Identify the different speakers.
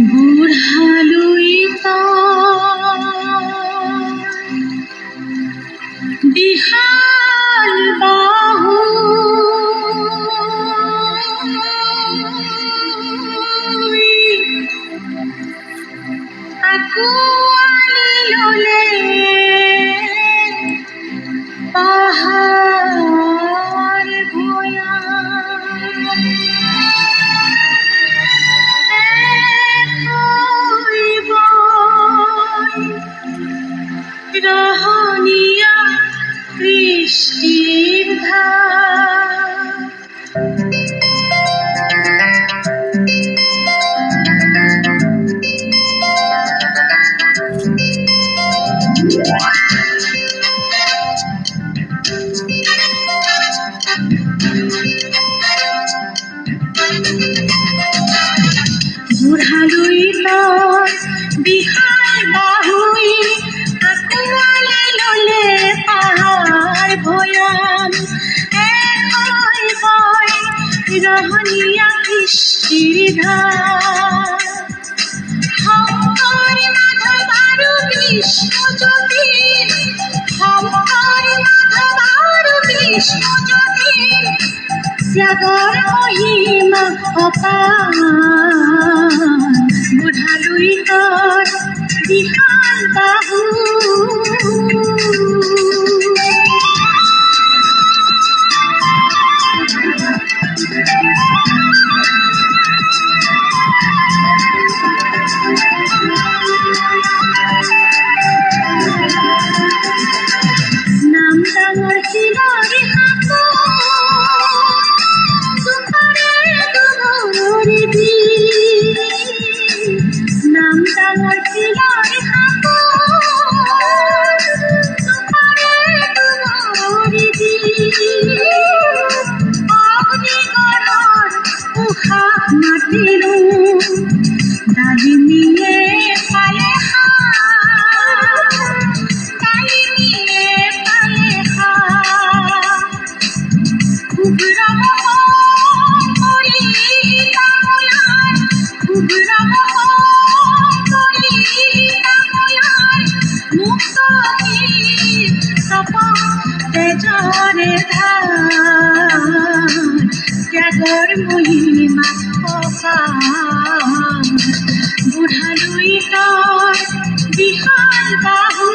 Speaker 1: বুঢ়ালৈ বিশাল বাহু আঁকোৱালি ল'লে পাহাৰ ভৈয়াম ৰহণীয়া কৃষ্টিৰ ধাৰ বুঢ়ালৈ বিশাল বাহুই আঁকোৱালি ল'লে পাহাৰ ভৈয়াম ৰহণীয়া কৃষ্টিৰ ধাৰ শংকৰ মাধৱ আৰু বিষ্ণুজ্যোতি শংকৰ মাধৱ আৰু বিষ্ণুজ্যোতি ত্যাগৰ মহিমা অপাৰ বুঢ়ালৈ বিশাল বাহু নাম ডাঙৰ শিলৰি নাম ডাঙৰ শিলৰি অগ্নিগড়ৰ উশাহ মাতিলো ডালিমিয়ে পালে ডালিমিয়ে পালে খুব ৰম কৰি তামোলাৰ খুব ৰম কৰি তামোলাৰ মুক্ত তপা তেজৰে ধাৰ ত্যাগৰ মহিমা অপাৰ বুঢ়ালৈ বিশাল বাহু